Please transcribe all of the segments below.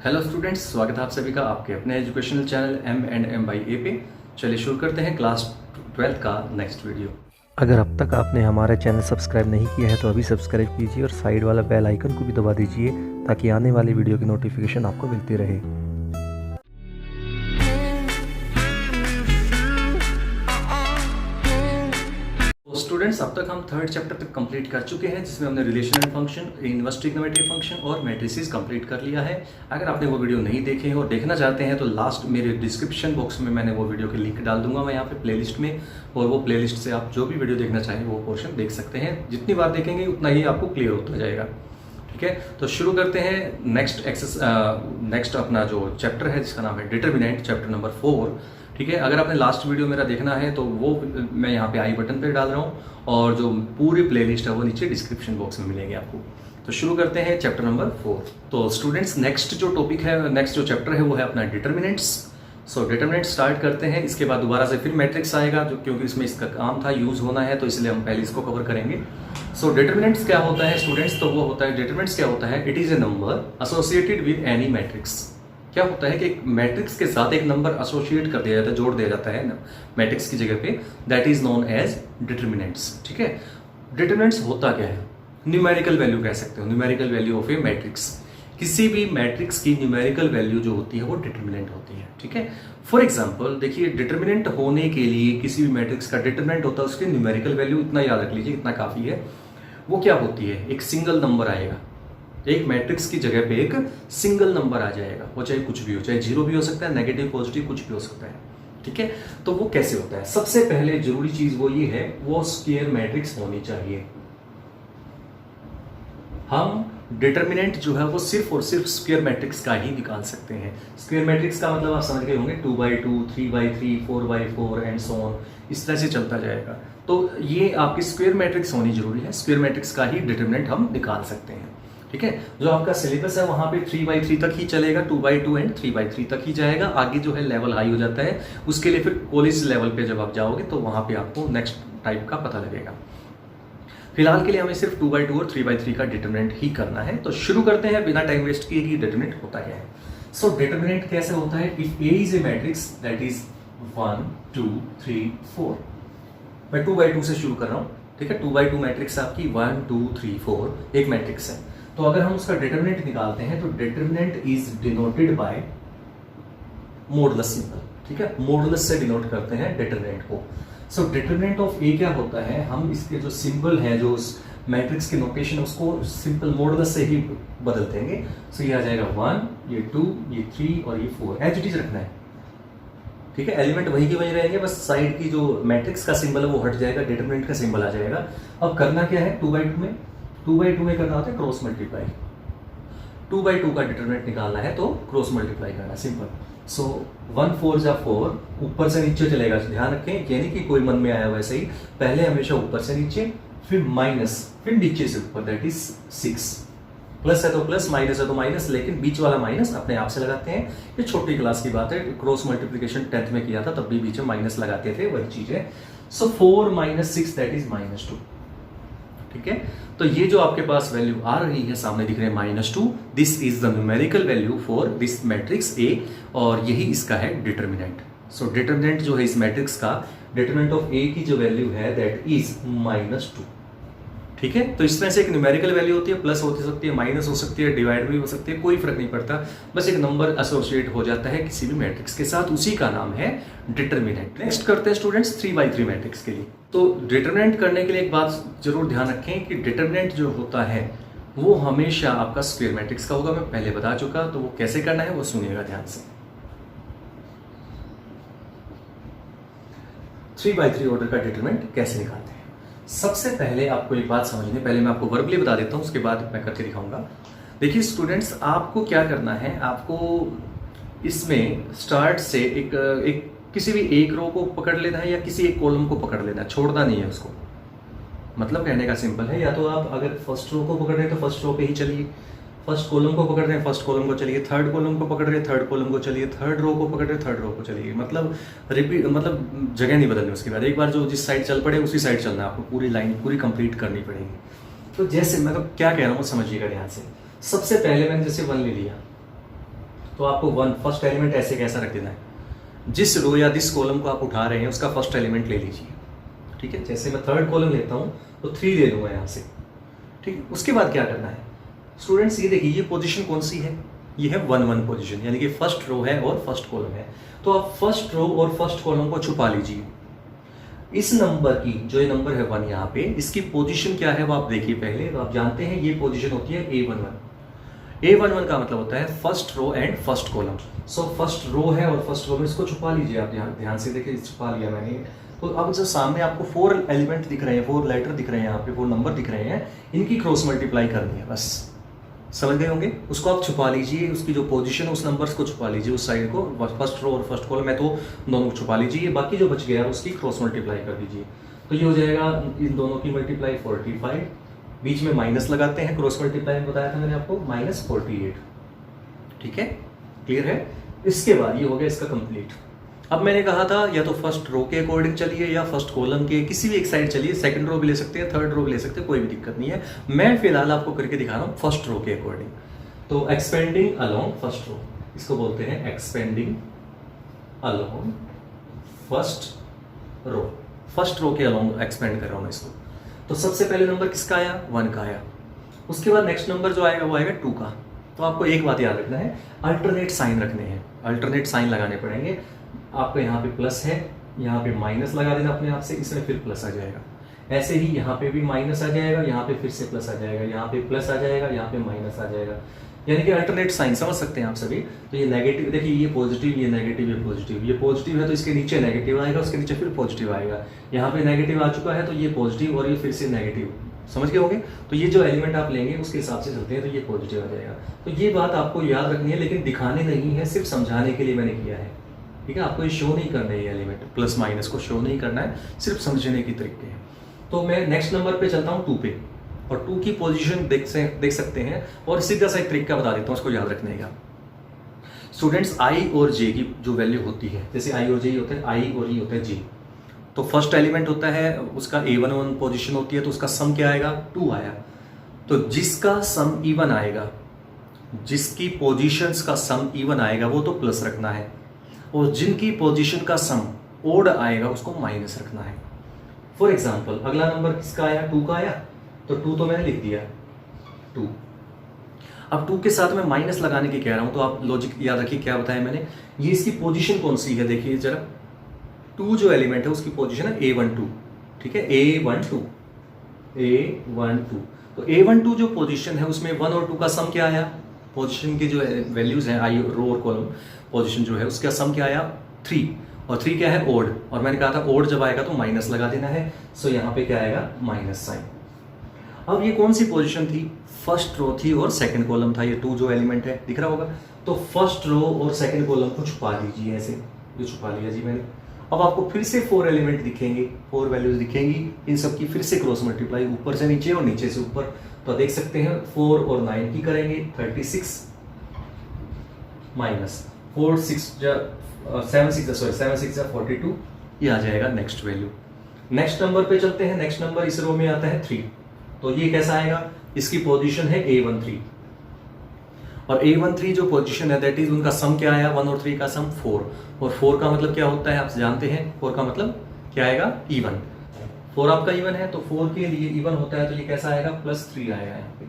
Hello students, स्वागत है आप सभी का आपके अपने educational channel M&M by A पे। चलिए शुरू करते हैं क्लास 12 का नेक्स्ट वीडियो। अगर अब तक आपने हमारा चैनल सब्सक्राइब नहीं किया है तो अभी सब्सक्राइब कीजिए और साइड वाला बेल आइकन को भी दबा दीजिए ताकि आने वाली वीडियो की नोटिफिकेशन आपको मिलती रहे। स्टूडेंट्स, अब तक हम थर्ड चैप्टर तक कंप्लीट कर चुके हैं जिसमें हमने relation and function, inverse trigonometry function और मैट्रिसेस कंप्लीट कर लिया है। अगर आपने वो वीडियो नहीं देखे हैं और देखना चाहते हैं तो लास्ट मेरे डिस्क्रिप्शन बॉक्स में मैंने वो वीडियो के लिंक डाल दूंगा मैं यहाँ पे प्लेलिस्ट में, और वो प्लेलिस्ट से आप जो भी वीडियो देखना चाहें वो पोर्शन देख सकते हैं। जितनी बार देखेंगे उतना ही आपको क्लियर होता जाएगा। ठीक है, तो शुरू करते हैं नेक्स्ट अपना जो चैप्टर है जिसका नाम है डिटर्मिनेंट, चैप्टर नंबर 4। ठीक है, अगर आपने लास्ट वीडियो मेरा देखना है तो वो मैं यहाँ पे आई बटन पे डाल रहा हूँ और जो पूरी प्लेलिस्ट है वो नीचे डिस्क्रिप्शन बॉक्स में मिलेंगे आपको। तो शुरू करते हैं चैप्टर नंबर 4। तो स्टूडेंट्स, नेक्स्ट जो टॉपिक है, नेक्स्ट जो चैप्टर है वो है अपना डिटर्मिनेंट्स। सो डिटर्मिनेंट स्टार्ट करते हैं, इसके बाद दोबारा से फिर मैट्रिक्स आएगा जो क्योंकि इसमें इसका काम था, यूज होना है, तो इसलिए हम पहले इसको कवर करेंगे। सो डिटर्मिनेंट्स क्या होता है स्टूडेंट्स? तो वो होता है, डिटर्मिनेंट्स क्या होता है? It is a number associated with any matrix. क्या होता है कि एक मैट्रिक्स के साथ एक नंबर एसोसिएट कर दिया जाता है, जोड़ दिया जाता है मैट्रिक्स की जगह पे, that is known as determinants. ठीक है, डिटर्मिनेंट्स होता क्या है? न्यूमेरिकल वैल्यू कह सकते हो, numerical value of A matrix. किसी भी मैट्रिक्स की न्यूमेरिकल वैल्यू जो होती है वो डिटर्मिनेंट होती है। ठीक है, फॉर एग्जांपल देखिए, डिटर्मिनेंट होने के लिए किसी भी मैट्रिक्स का डिटर्मिनेंट होता है उसकी न्यूमेरिकल वैल्यू, इतना याद रख लीजिए, इतना काफी है। वो क्या होती है? एक सिंगल नंबर आएगा, एक मैट्रिक्स की जगह पे एक सिंगल नंबर आ जाएगा, वो चाहे कुछ भी हो, चाहे जीरो भी हो सकता है, नेगेटिव पॉजिटिव कुछ भी हो सकता है। ठीक है, तो वो कैसे होता है? सबसे पहले जरूरी चीज वो ये है, वो स्क्वायर मैट्रिक्स होनी चाहिए। हम डिटर्मिनेंट जो है वो सिर्फ और सिर्फ स्क्वायर मैट्रिक्स का ही निकाल सकते हैं। स्क्वायर मैट्रिक्स का मतलब आप समझ गए होंगे, 2x2, 3x3, 4x4 and so on, इस तरह से चलता जाएगा। तो ये आपकी स्क्वायर मैट्रिक्स होनी जरूरी है, स्क्वायर मैट्रिक्स का ही डिटर्मिनेंट हम निकाल सकते हैं। ठीक है, जो आपका सिलेबस है वहां पे 3x3 तक ही चलेगा, 2x2 एंड 3x3 तक ही जाएगा। आगे जो है लेवल हाई हो जाता है, उसके लिए फिर कॉलेज लेवल पे जब आप जाओगे तो वहां पे आपको नेक्स्ट टाइप का पता लगेगा। फिलहाल के लिए हमें सिर्फ 2x2 और 3x3 का डिटर्मिनेंट ही करना है। तो शुरू करते हैं बिना टाइम वेस्ट किए कि डिटर्मिनेंट होता क्या है। सो डिटर्मिनेंट कैसे होता है? If A is a matrix that is 1 2 3 4। मैं 2x2 से शुरू कर रहा हूँ। ठीक है, 2x2 मैट्रिक्स आपकी 1 2 3 4 एक मैट्रिक्स है। तो अगर हम उसका डिटर्मिनेंट निकालते हैं तो determinant is denoted by modulus symbol. ठीक है, मॉडुलस से डिनोट करते हैं डिटर्मिनेंट को। सो डिटर्मिनेंट ऑफ ए क्या होता है? हम इसके जो सिंबल है, जो मैट्रिक्स के नोटेशन है, उसको सिंपल मॉडुलस से ही बदल देंगे। सो ये आ जाएगा 1, ये 2, ये 3 और ये 4, एज इट इज रखना है। ठीक है, एलिमेंट वही के वही रहेंगे, बस साइड की जो मैट्रिक्स का सिंबल है वो हट जाएगा, डिटर्मिनेंट का सिंबल आ जाएगा। अब करना क्या है? 2x2 में करना होता है क्रॉस मल्टीप्लाई। 2x2 का डिटर्मिनेंट निकालना है तो क्रॉस मल्टीप्लाई करना, सिंपल। सो 1 4 जा 4, ऊपर से नीचे चलेगा, ध्यान रखें, यानी कि कोई मन में आया वैसे ही, पहले हमेशा ऊपर से नीचे, फिर माइनस, फिर नीचे से ऊपर, दैट इज 6। प्लस है तो प्लस, माइनस है तो माइनस, लेकिन बीच वाला माइनस अपने आप से लगाते हैं। ये छोटी क्लास की बात है, क्रॉस मल्टीप्लिकेशन 10th में किया था तब भी बीच में माइनस लगाते थे, वही चीज है। सो 4 - 6 दैट इज -2। ठीक है, तो ये जो आपके पास वैल्यू आ रही है, सामने दिख रहे हैं -2, this is the numerical value for this matrix A, और यही इसका है डिटर्मिनेंट। सो डिटर्मिनेंट जो है इस मैट्रिक्स का, डिटर्मिनेंट ऑफ ए की जो वैल्यू है दैट इज -2। ठीक है, तो इस तरह से एक न्यूमेरिकल वैल्यू होती है, प्लस हो सकती है, माइनस हो सकती है, डिवाइड भी हो सकती है, कोई फर्क नहीं पड़ता, बस एक नंबर एसोसिएट हो जाता है किसी भी मैट्रिक्स के साथ, उसी का नाम है डिटर्मिनेंट। नेक्स्ट करते हैं स्टूडेंट्स 3x3 मैट्रिक्स के लिए। तो डिटर्मिनेंट करने के लिए एक बात जरूर ध्यान रखें कि डिटर्मिनेंट जो होता है वो हमेशा आपका स्क्वायर मैट्रिक्स का होगा, मैं पहले बता चुका, तो वो कैसे करना है वो सुनिएगा ध्यान से। 3x3 ऑर्डर का डिटर्मिनेंट कैसे निकालते हैं? सबसे पहले आपको एक बात समझनी, पहले मैं आपको वर्बली बता देता हूं, उसके बाद मैं करके दिखाऊंगा। देखिए स्टूडेंट्स, आपको क्या करना है, आपको इसमें स्टार्ट से एक किसी भी एक रो को पकड़ लेना है या किसी एक कॉलम को पकड़ लेना है, छोड़ना नहीं है उसको। मतलब कहने का सिंपल है, या तो आप अगर फर्स्ट रो को पकड़ रहे हैं तो फर्स्ट रो पे ही चलिए, फर्स्ट कॉलम को पकड़ रहे हैं फर्स्ट कॉलम को चलिए, थर्ड कॉलम को पकड़ रहे हैं थर्ड कॉलम को चलिए, थर्ड रो को पकड़ रहे हैं थर्ड रो को चलिए। मतलब रिपीट, मतलब जगह नहीं बदलनी उसके बाद, एक बार जो जिस साइड चल पड़े उसी साइड चलना है, आपको पूरी लाइन पूरी कंप्लीट करनी पड़ेगी। तो जैसे मतलब क्या कह रहा हूँ समझिएगा ध्यान से। सबसे पहले मैंने जैसे 1 ले लिया, तो आपको वन फर्स्ट एलिमेंट ऐसे कैसा रख देना है, जिस रो या जिस कॉलम को आप उठा रहे हैं उसका फर्स्ट एलिमेंट ले लीजिए। ठीक है, जैसे मैं थर्ड कॉलम लेता हूँ तो 3 ले लूँगा यहाँ से। ठीक है, उसके बाद क्या करना है स्टूडेंट्स, ये देखिए ये पोजीशन कौन सी है, ये है 1 1 पोजीशन, यानी कि फर्स्ट रो है और फर्स्ट कॉलम है। तो आप फर्स्ट रो और फर्स्ट कॉलम को छुपा लीजिए। इस नंबर की जो ये नंबर है 1 यहाँ पे, इसकी पोजीशन क्या है वो आप देखिए पहले। तो आप जानते हैं ये पोजीशन होती है A11। A11 का मतलब होता है first row and first column. So first row है और फर्स्ट कॉलम, इसको छुपा लीजिए आप, ध्यान से देखिए, छुपा लिया मैंने। तो अब जो सामने आपको 4 एलिमेंट दिख रहे हैं, 4 लेटर दिख रहे हैं, यहाँ पे 4 नंबर दिख रहे हैं, इनकी क्रॉस मल्टीप्लाई करनी है, बस समझ गए होंगे। उसको आप छुपा लीजिए, उसकी जो पोजीशन है उस नंबर्स को छुपा लीजिए, उस साइड को, फर्स्ट रो और फर्स्ट कॉलम है तो दोनों को छुपा लीजिए। बाकी जो बच गया उसकी क्रॉस मल्टीप्लाई कर दीजिए। तो ये हो जाएगा इन दोनों की मल्टीप्लाई 45, बीच में माइनस लगाते हैं, क्रॉस मल्टीप्लाई बताया था मैंने आपको, -48। ठीक है, क्लियर है। इसके बाद ये हो गया इसका कंप्लीट। अब मैंने कहा था या तो फर्स्ट रो के अकॉर्डिंग चलिए या फर्स्ट कॉलम के, किसी भी एक साइड चलिए, सेकंड रो भी ले सकते हैं, थर्ड रो भी ले सकते हैं, कोई भी दिक्कत नहीं है। मैं फिलहाल आपको करके दिखा रहा हूँ फर्स्ट रो के अकॉर्डिंग। तो एक्सपेंडिंग अलोंग फर्स्ट रो, इसको बोलते हैं expanding along first row. First row के अलोंग एक्सपेंड कर रहा हूँ मैं इसको। तो सबसे पहले नंबर किसका आया, 1 का आया। उसके बाद नेक्स्ट नंबर जो आएगा वो आएगा 2 का। तो आपको एक बात याद रखना है, अल्टरनेट साइन रखने हैं, अल्टरनेट साइन लगाने पड़ेंगे। आपको यहाँ पे प्लस है, यहाँ पे माइनस लगा देना अपने आप से, इसमें फिर प्लस आ जाएगा। ऐसे ही यहाँ पे भी माइनस आ जाएगा, यहाँ पे फिर से प्लस आ जाएगा, यहाँ पे प्लस आ जाएगा, यहाँ पे माइनस आ जाएगा, यानी कि अल्टरनेट साइन समझ सकते हैं आप सभी। तो ये नेगेटिव, देखिए ये पॉजिटिव, ये नेगेटिव, ये पॉजिटिव, ये पॉजिटिव है तो इसके नीचे नेगेटिव आएगा, उसके नीचे फिर पॉजिटिव आएगा। यहाँ पे नेगेटिव आ चुका है तो ये पॉजिटिव और ये फिर से नेगेटिव, समझ गए होंगे। तो ये जो एलिमेंट आप लेंगे उसके हिसाब से चलते हैं, तो ये पॉजिटिव आ जाएगा। तो ये बात आपको याद रखनी है, लेकिन दिखाने नहीं है, सिर्फ समझाने के लिए मैंने किया है। ठीक है, आपको ये शो नहीं करना है, ये एलिमेंट प्लस माइनस को शो नहीं करना है, सिर्फ समझने की तरीके हैं। तो मैं नेक्स्ट नंबर पे चलता हूँ 2 पे, और 2 की पोजीशन देख सकते हैं। और सीधा सा एक तरीका बता देता हूँ, उसको याद रखने का। स्टूडेंट्स I और J की जो वैल्यू होती है, जैसे I और J होता है, I और E होता है J। तो फर्स्ट एलिमेंट होता है उसका A11 पोजीशन होती है, तो उसका सम क्या आएगा, 2 आया। तो जिसका सम इवन आएगा, जिसकी पोजीशंस का सम इवन आएगा वो तो प्लस रखना है, और जिनकी पोजीशन का सम ओड आएगा उसको माइनस रखना है। फॉर एग्जाम्पल अगला नंबर किसका आया, 2 का आया, तो 2 तो मैंने लिख दिया 2। अब 2 के साथ मैं माइनस लगाने की कह रहा हूं, तो आप लॉजिक याद रखिए क्या बताया मैंने। ये इसकी पोजीशन कौन सी है, देखिए जरा। 2 जो एलिमेंट है उसकी पोजीशन है A12। ठीक है, A12। तो A12 जो पोजीशन है उसमें 1 और 2 का सम क्या आया, पोजीशन की जो वैल्यूज हैं आई रो और कॉलम पोजीशन जो है उसका सम क्या आया 3, और 3 क्या है ओड, और मैंने कहा था ओड जब आएगा तो माइनस लगा देना है। सो यहाँ पे क्या आएगा, माइनस साइन। अब ये कौन सी पोजीशन थी, फर्स्ट रो थी और सेकंड कॉलम था। ये 2 जो एलिमेंट है दिख रहा होगा, तो फर्स्ट रो और सेकंड कॉलम को छुपा दीजिए, ऐसे जो छुपा लिया जी मैंने। अब आपको फिर से 4 एलिमेंट दिखेंगे, 4 वैल्यूज दिखेंगी, इन सब की फिर से क्रॉस मल्टीप्लाई, ऊपर से नीचे और नीचे से ऊपर। तो देख सकते हैं 4 और 9 की करेंगे 36 माइनस 4 6 7 6 42, ये आ जाएगा नेक्स्ट वैल्यू। नेक्स्ट नंबर पे चलते हैं। नेक्स्ट नंबर इस रो में आता है 3। तो ये कैसा आएगा, इसकी पोजीशन है A13, और A13 जो पोजीशन है दैट इज उनका सम क्या आया, 1 और 3 का सम 4, और 4 का मतलब क्या होता है आप जानते हैं, 4 का मतलब क्या आएगा, इवन। 4 आपका इवन है, तो 4 के लिए इवन होता है, तो ये कैसा आएगा, +3 आएगा यहाँ पे।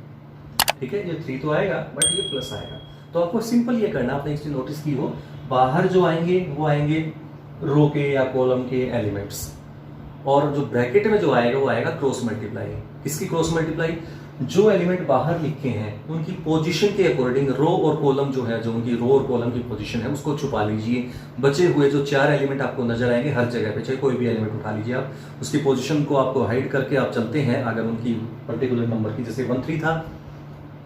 ठीक है, ये 3 तो आएगा बट ये प्लस आएगा। तो आपको सिंपल ये करना, आपने एक चीज नोटिस की हो, बाहर जो आएंगे वो आएंगे रो के या कॉलम के एलिमेंट्स, और जो ब्रैकेट में जो आएगा वो आएगा क्रॉस मल्टीप्लाई। किसकी क्रॉस मल्टीप्लाई, जो एलिमेंट बाहर लिखे हैं उनकी पोजीशन के अकॉर्डिंग रो और कॉलम जो है, जो उनकी रो और कॉलम की पोजीशन है उसको छुपा लीजिए। बचे हुए जो 4 एलिमेंट आपको नजर आएंगे हर जगह पे, चाहे कोई भी एलिमेंट उठा लीजिए आप, उसकी पोजीशन को आपको हाइड करके आप चलते हैं। अगर उनकी पर्टिकुलर नंबर की, जैसे 13 था,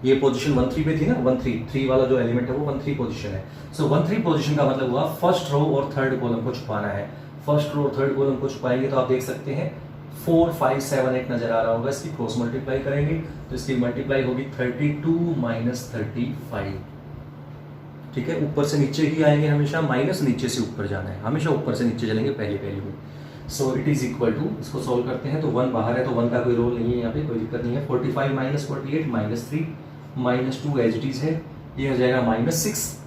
ये पोजीशन 13 पे थी ना, 3 वाला जो एलिमेंट है वो 13 पोजीशन है। सो 13 पोजीशन का मतलब हुआ फर्स्ट रो और थर्ड कॉलम को छुपाना है। फर्स्ट रो और थर्ड कॉलम को छुपाएंगे तो आप देख सकते हैं 4 5 7 8 नजर आ रहा होगा। इसकी क्रॉस मल्टीप्लाई करेंगे तो इसकी मल्टीप्लाई होगी 32 माइनस 35। ठीक है, ऊपर से नीचे ही आएंगे हमेशा, माइनस नीचे से ऊपर जाना है, हमेशा ऊपर से नीचे चलेंगे पहली पहली में। So it is equal to, इसको सॉल्व करते हैं तो 1 बाहर है तो 1 का कोई रोल नहीं है यहाँ पे, कोई दिक्कत नहीं है। 45 माइनस 48 -3 -2 एज इट इज है, ये हो जाएगा -6।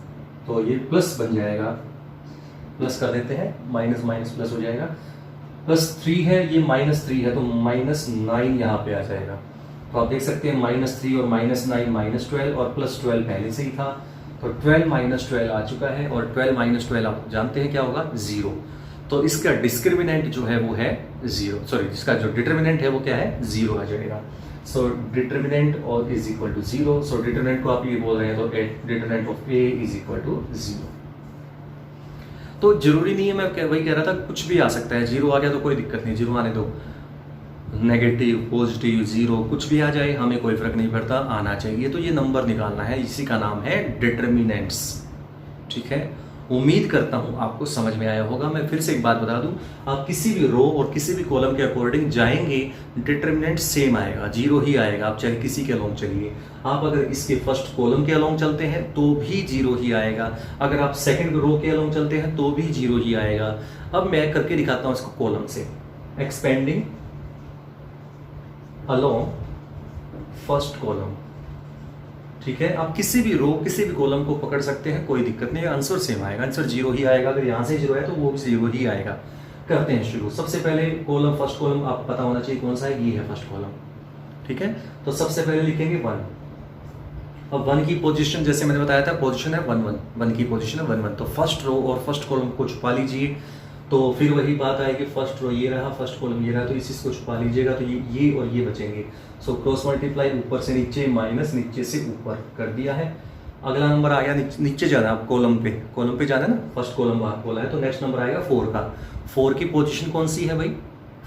तो ये प्लस बन जाएगा, प्लस कर देते हैं, माइनस माइनस प्लस हो जाएगा, +3 है, ये -3 है तो -9 यहाँ पे आ जाएगा। तो आप देख सकते हैं -3 और -9 -12 और +12 पहले से ही था, तो 12 - 12 आ चुका है और 12 - 12 आप जानते हैं क्या होगा, 0। तो इसका डिस्क्रिमिनेंट जो है वो है 0, सॉरी इसका जो डिटर्मिनेंट है वो क्या है, 0 आ जाएगा। सो डिटर्मिनेंट और is equal to 0। So determinant को आप ये बोल रहे हैं तो determinant of A is equal to 0। तो जरूरी नहीं है, मैं वही कह रहा था, कुछ भी आ सकता है, 0 आ गया तो कोई दिक्कत नहीं, 0 आने दो, नेगेटिव पॉजिटिव 0 कुछ भी आ जाए, हमें कोई फर्क नहीं पड़ता, आना चाहिए। तो ये नंबर निकालना है, इसी का नाम है डिटर्मिनेंट्स। ठीक है, उम्मीद करता हूं आपको समझ में आया होगा। मैं फिर से एक बात बता दूं, आप किसी भी रो और किसी भी कॉलम के अकॉर्डिंग जाएंगे, डिटर्मिनेंट सेम आएगा, 0 ही आएगा। आप चाहे किसी के अलोंग चलिए, आप अगर इसके फर्स्ट कॉलम के अलोंग चलते हैं तो भी 0 ही आएगा, अगर आप सेकंड रो के अलोंग चलते हैं तो भी 0 ही आएगा। अब मैं करके दिखाता हूं इसको कॉलम से, एक्सपेंडिंग अलोंग फर्स्ट कॉलम। ठीक है, आप किसी भी रो किसी भी कॉलम को पकड़ सकते हैं, कोई दिक्कत नहीं है, आंसर सेम आएगा, आंसर 0 ही आएगा। अगर यहाँ से 0 है तो वो भी 0 ही आएगा। करते हैं शुरू। सबसे पहले कॉलम, फर्स्ट कॉलम आपको पता होना चाहिए कौन सा है, ये है फर्स्ट कॉलम। ठीक है, तो सबसे पहले लिखेंगे 1। अब 1 की पोजीशन जैसे मैंने बताया था, पोजीशन है 1 1, 1 की पोजीशन है 1 1। तो फर्स्ट रो और फर्स्ट कॉलम को छुपा लीजिए, तो फिर वही बात आएगी, फर्स्ट रो ये रहा, फर्स्ट कॉलम ये रहा, तो इसी को छुपा लीजिएगा, तो ये और ये बचेंगे। सो क्रॉस मल्टीप्लाई, ऊपर से नीचे माइनस, नीचे से ऊपर कर दिया है। अगला नंबर आ गया, नीचे जाना है कॉलम पे जाना है ना, फर्स्ट कॉलम बाहर खोला है, तो नेक्स्ट नंबर आएगा 4 का। 4 की पोजीशन कौन सी है भाई,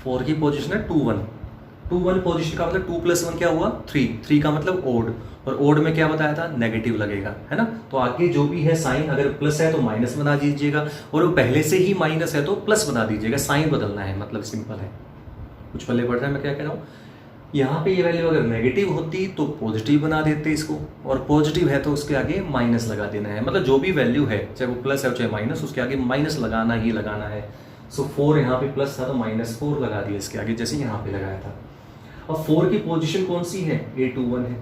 4 की पोजीशन है 2 1। 2 1 पोजीशन का मतलब 2 + 1 क्या हुआ, 3 का मतलब ओड, और ओड में क्या बताया था, नेगेटिव लगेगा, है ना। तो आगे जो भी है साइन, अगर प्लस है तो माइनस बना दीजिएगा, और वो पहले से ही माइनस है तो प्लस बना दीजिएगा, साइन बदलना है, मतलब सिंपल है। कुछ पल्ले पड़ रहा है मैं क्या कह रहा हूँ। यहाँ पे ये वैल्यू अगर नेगेटिव होती तो पॉजिटिव बना देते इसको, और पॉजिटिव है तो उसके आगे माइनस लगा देना है, मतलब जो भी वैल्यू है, चाहे वो प्लस है चाहे माइनस, उसके आगे माइनस लगाना ही लगाना है। सो 4 यहाँ पे प्लस था तो -4 लगा दिया इसके आगे, जैसे यहाँ पे लगाया था। अब 4 की पोजीशन कौन सी है, A21 है।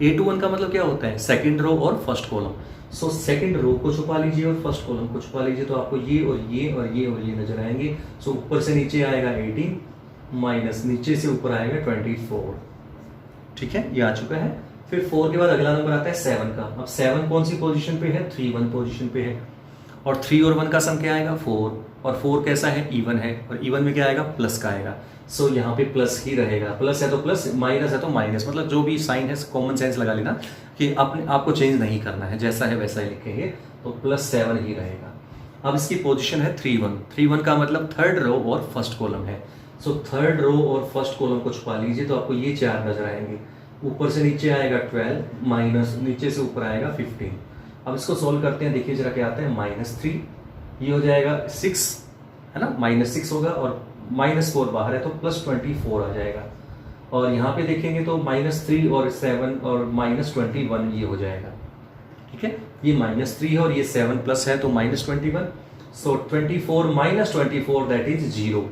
A21 का मतलब क्या होता है, सेकंड रो और first column. So second row को छुपा लीजिए और फर्स्ट कॉलम को छुपा लीजिए, तो आपको ये और ये और ये और ये नजर आएंगे। सो ऊपर से नीचे आएगा 18 माइनस नीचे से ऊपर आएगा 24। ठीक है, ये आ चुका है। फिर 4 के बाद अगला नंबर आता है 7 का। अब 7 कौन सी पोजीशन पे है, 3 1 पोजीशन पे है, और 3 और 1 का सम क्या आएगा, 4, और 4 कैसा है, इवन है, और इवन में क्या आएगा, प्लस का आएगा। सो यहाँ पे प्लस ही रहेगा, प्लस है तो प्लस, माइनस है तो माइनस, मतलब जो भी साइन है कॉमन सेंस लगा लेना कि आपको चेंज नहीं करना है, जैसा है वैसा ही लिखेंगे, तो +7 ही रहेगा। अब इसकी पोजीशन है 3 1। 3 1 का मतलब थर्ड रो और फर्स्ट कॉलम है। सो थर्ड रो और फर्स्ट कॉलम को छुपा लीजिए, तो आपको ये 4 नजर आएंगे। ऊपर से नीचे आएगा 12 माइनस नीचे से ऊपर आएगा 15। अब इसको सोल्व करते हैं, देखिए जरा क्या आता है, -3, ये हो जाएगा 6, है ना, -6 होगा, और -4 बाहर है तो +24 आ जाएगा। और यहाँ पे देखेंगे तो -3 और 7 और -21 ये हो जाएगा। ठीक है, ये -3 है और ये 7 प्लस है तो -21। सो 24 - 24 दैट इज 0।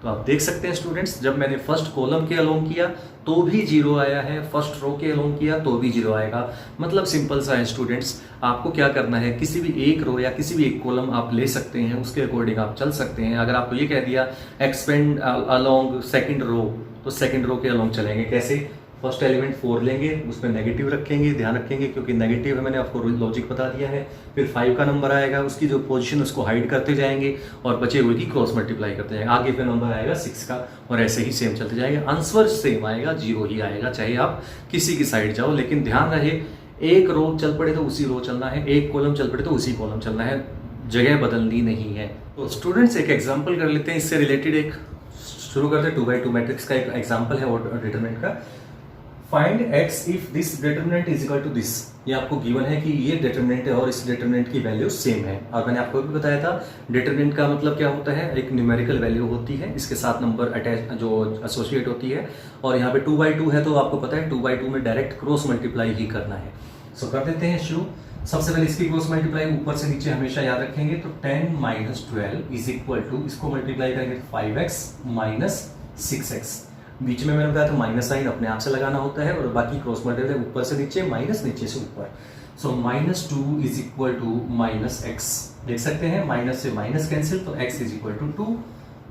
तो आप देख सकते हैं स्टूडेंट्स, जब मैंने फर्स्ट कॉलम के अलोंग किया तो भी 0 आया है, फर्स्ट रो के अलोंग किया तो भी 0 आएगा। मतलब सिंपल सा है स्टूडेंट्स, आपको क्या करना है, किसी भी एक रो या किसी भी एक कॉलम आप ले सकते हैं, उसके अकॉर्डिंग आप चल सकते हैं। अगर आपको ये कह दिया एक्सपेंड अलोंग सेकंड रो, तो सेकंड रो के अलोंग चलेंगे कैसे, फर्स्ट एलिमेंट 4 लेंगे, उसमें नेगेटिव रखेंगे, ध्यान रखेंगे क्योंकि नेगेटिव है, मैंने आपको लॉजिक बता दिया है। फिर 5 का नंबर आएगा, उसकी जो पोजीशन उसको हाइड करते जाएंगे और बचे हुए की क्रॉस मल्टीप्लाई करते जाएंगे। आगे फिर नंबर आएगा 6 का, और ऐसे ही सेम चलते जाएंगे। आंसर सेम आएगा, 0 ही आएगा, चाहे आप किसी की साइड जाओ। लेकिन ध्यान रहे, एक रो चल पड़े तो उसी रो चलना है, एक कॉलम चल पड़े तो उसी कॉलम चलना है, जगह बदलनी नहीं है। तो स्टूडेंट्स एक एग्जाम्पल कर लेते हैं, इससे रिलेटेड एक शुरू करते हैं। 2x2 मैट्रिक्स का एक एग्जाम्पल है और डिटरमिनेंट का। Find x if this determinant is equal to this. ये आपको गिवन है कि ये डिटरमिनेंट है और इस डिटरमिनेंट की वैल्यू सेम है। और मैंने आपको भी बताया था डिटरमिनेंट का मतलब क्या होता है, एक न्यूमेरिकल वैल्यू होती है, इसके साथ नंबर अटैच जो एसोसिएट होती है। और यहाँ पे 2/2 है तो आपको पता है 2/2 में डायरेक्ट क्रॉस मल्टीप्लाई ही करना है। सो कर देते हैं शुरू। सबसे पहले इसकी क्रॉस मल्टीप्लाई ऊपर से नीचे हमेशा याद रखेंगे, तो 10 - 12 इज इक्वल टू, इसको मल्टीप्लाई करेंगे 5x - 6x। बीच में मैंने बताया था माइनस साइन अपने आप से लगाना होता है, और बाकी क्रॉस मल्टीप्लाई ऊपर से नीचे माइनस नीचे से ऊपर। सो -2 इज इक्वल टू -x। देख सकते हैं माइनस से माइनस कैंसिल, तो x इज इक्वल टू 2।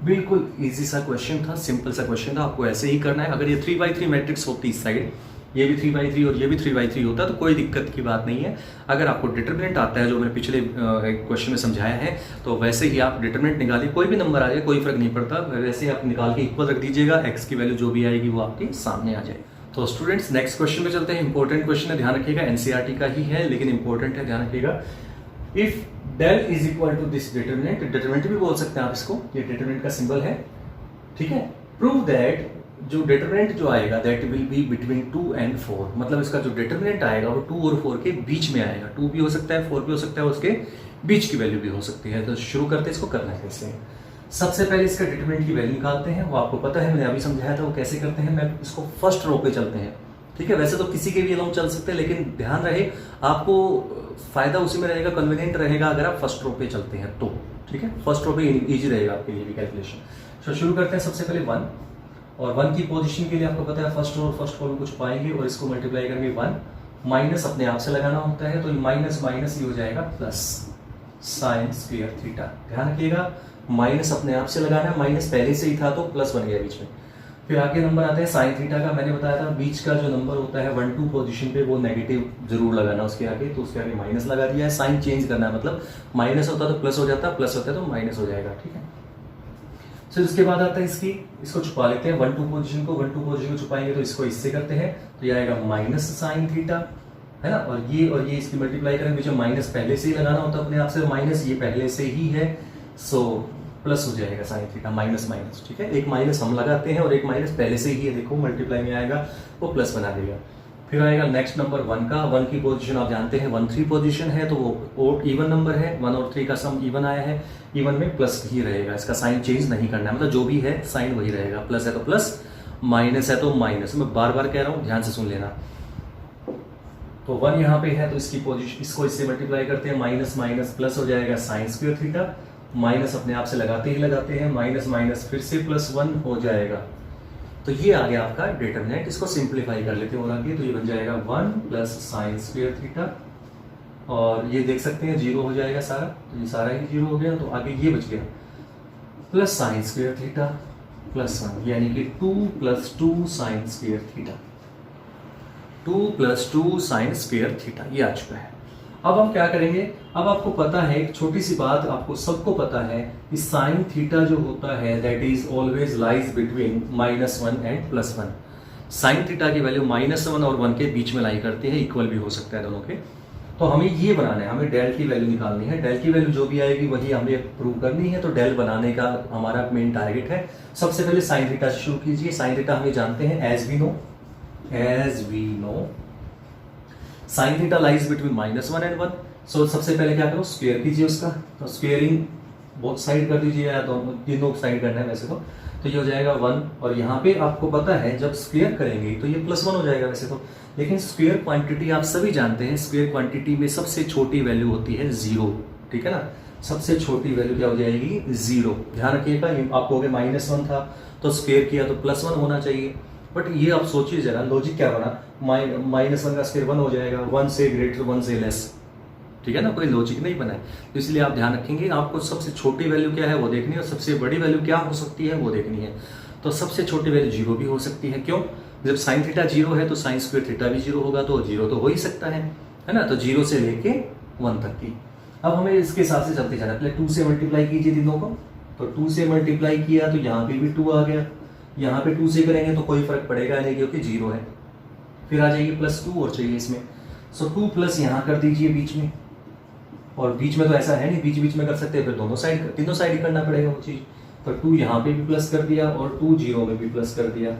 बिल्कुल इजी सा क्वेश्चन था, सिंपल सा क्वेश्चन था, आपको ऐसे ही करना है। अगर ये 3x3 मैट्रिक्स होती इस साइड, ये भी 3x3 और ये भी 3x3 होता तो कोई दिक्कत की बात नहीं है। अगर आपको डिटरमिनेंट आता है जो मैंने पिछले क्वेश्चन में समझाया है, तो वैसे ही आप डिटरमिनेंट निकालिए, कोई भी नंबर आ जाए कोई फर्क नहीं पड़ता, वैसे ही आप निकाल के इक्वल रख दीजिएगा, x की वैल्यू जो भी आएगी वो आपके सामने आ जाए। तो स्टूडेंट्स नेक्स्ट क्वेश्चन में चलते हैं। इंपॉर्टेंट क्वेश्चन है, ध्यान रखिएगा, एनसीईआरटी का ही है लेकिन इंपॉर्टेंट है, ध्यान रखिएगा। If del is equal to this determinant, determinant भी बोल सकते हैं आप इसको, ये डिटरमिनेंट का सिंबल है, ठीक है। प्रूव दैट जो डिटरमिनेंट जो आएगा that will be between 2 and 4, मतलब इसका जो डिटरमिनेंट आएगा वो 2 और 4 के बीच में आएगा। 2 भी हो सकता है, 4 भी हो सकता है, उसके बीच की वैल्यू भी हो सकती है। तो शुरू करते हैं, इसको करना कैसे है। सबसे पहले इसका डिटरमिनेंट की वैल्यू निकालते हैं, वो आपको पता है, मैंने अभी समझाया था वो कैसे करते हैं। मैं इसको फर्स्ट रो पे चलते हैं, ठीक है। वैसे तो किसी के भी अलाउंग चल सकते हैं, लेकिन ध्यान रहे आपको फायदा उसी में रहेगा, कन्वीनियंट रहेगा अगर आप फर्स्ट रो पे चलते हैं तो, ठीक है। फर्स्ट रो पे इजी रहेगा आपके लिए भी कैलकुलेशन। तो शुरू करते हैं सबसे पहले 1, और 1 की पोजीशन के लिए आपको पता है फर्स्ट रो और फर्स्ट रो में कुछ पाएंगे और इसको मल्टीप्लाई करेंगे 1, माइनस अपने आप से लगाना होता है, तो माइनस माइनस ही हो जाएगा प्लस साइन स्क्वायर थीटा। ध्यान रखिएगा माइनस अपने आप से लगाना है, माइनस पहले से ही था तो प्लस बन गया बीच में। फिर आगे नंबर आता है साइन थीटा का, मैंने बताया था बीच का जो नंबर होता है 1 2 पोजीशन पे वो नेगेटिव जरूर लगाना उसके आगे, तो उसके आगे माइनस लगा दिया है। साइन चेंज करना है, मतलब माइनस होता तो प्लस हो जाता, प्लस होता है तो माइनस हो जाएगा, ठीक है। फिर उसके बाद आता है इसको छुपा लेते हैं 1 2 पोजीशन को, 1 2 पोजीशन को छुपाएंगे तो इसको इससे करते हैं, तो ये आएगा माइनस साइन थीटा, है ना। और ये इसकी मल्टीप्लाई करेंगे, जो माइनस पहले से ही लगाना होता है अपने आप से, माइनस ये पहले से ही है, सो प्लस हो जाएगा साइन थीटा, माइनस माइनस, ठीक है। एक माइनस हम लगाते हैं और एक माइनस पहले से ही है, देखो मल्टीप्लाई में आएगा वो प्लस बना देगा। फिर आएगा नेक्स्ट नंबर 1 का, 1 की पोजीशन आप जानते हैं 1 3 पोजीशन है, तो वो इवन नंबर है, 1 और 3 का सम इवन आया है, इवन में प्लस ही रहेगा, इसका साइन चेंज नहीं करना है, मतलब जो भी है साइन वही रहेगा, प्लस है तो प्लस, माइनस है तो माइनस। मैं बार बार कह रहा हूँ, ध्यान से सुन लेना। तो 1 यहाँ पे है तो इसकी पोजीशन, इसको इससे मल्टीप्लाई करते हैं, माइनस माइनस प्लस हो जाएगा साइन स्क्वायर थीटा, माइनस अपने आप से लगाते हैं, माइनस माइनस फिर से प्लस 1 हो जाएगा। तो ये आ गया आपका डिटरमिनेंट। इसको सिंप्लीफाई कर लेते हैं और आगे, तो ये बन जाएगा 1 प्लस साइन स्क्वायर थीटा, और ये देख सकते हैं 0 हो जाएगा सारा, तो ये सारा ही 0 हो गया, तो आगे ये बच गया plus sine square theta plus 1, यानी कि 2 + 2 sine square theta, 2 + 2 sine square theta, ये आ चुका है। अब हम क्या करेंगे, अब आपको पता है एक छोटी सी बात, आपको सबको पता है कि साइन थीटा जो होता है that is always lies between -1 and +1। Sine theta की वैल्यू -1 और 1 के बीच में लाई करती है, इक्वल भी हो सकता है दोनों के। तो हमें ये बनाना है, हमें डेल की वैल्यू निकालनी है, डेल की वैल्यू जो भी आएगी वही हमें प्रूव करनी है, तो डेल बनाने का हमारा मेन टारगेट है। सबसे पहले साइन थीटा से शुरू कीजिए। साइन थीटा हमें जानते हैं as we know sine theta lies between -1 and 1। So सबसे पहले क्या करो, स्क्वायर कीजिए उसका, तो स्क्वेयरिंग बोथ साइड कर दीजिए, या तीनों साइड करना है वैसे तो ये हो जाएगा 1, और यहाँ पे आपको पता है जब स्क्वायर करेंगे तो ये +1 हो जाएगा वैसे तो, लेकिन स्क्वायर क्वांटिटी आप सभी जानते हैं, स्क्वायर क्वांटिटी में सबसे छोटी वैल्यू होती है 0, ठीक है ना। सबसे छोटी वैल्यू क्या हो जाएगी, 0। ध्यान रखिएगा, आपको अगर -1 था तो स्क्वायर किया तो +1 होना चाहिए, बट ये आप सोचिए जरा लॉजिक क्या बना, -1 का स्क्वायर 1 हो जाएगा, 1 से ग्रेटर 1 से लेस, ठीक है ना, कोई लॉजिक नहीं बना है। तो इसलिए आप ध्यान रखेंगे, आपको सबसे छोटी वैल्यू क्या है वो देखनी है और सबसे बड़ी वैल्यू क्या हो सकती है वो देखनी है। तो सबसे छोटी वैल्यू 0 भी हो सकती है, क्यों, जब साइन थीटा 0 है तो साइन स्क्वायर थीटा भी 0 होगा, तो 0 तो हो ही सकता है ना। तो 0 से लेके 1 तक की। अब हमें इसके हिसाब से चलते जाना, पहले 2 से मल्टीप्लाई कीजिए तीनों को, तो 2 से मल्टीप्लाई किया तो यहाँ पे भी 2 आ गया, यहाँ पे 2 से करेंगे तो कोई फर्क पड़ेगा नहीं क्योंकि 0 है। फिर आ जाएगी +2 और चाहिए इसमें, सो 2 प्लस यहाँ कर दीजिए बीच में, और बीच में तो ऐसा है नहीं बीच बीच में कर सकते हैं, फिर दोनों साइड तीनों साइड ही करना पड़ेगा वो चीज़। तो 2 यहाँ पे भी प्लस कर दिया और 2 0 में भी प्लस कर दिया,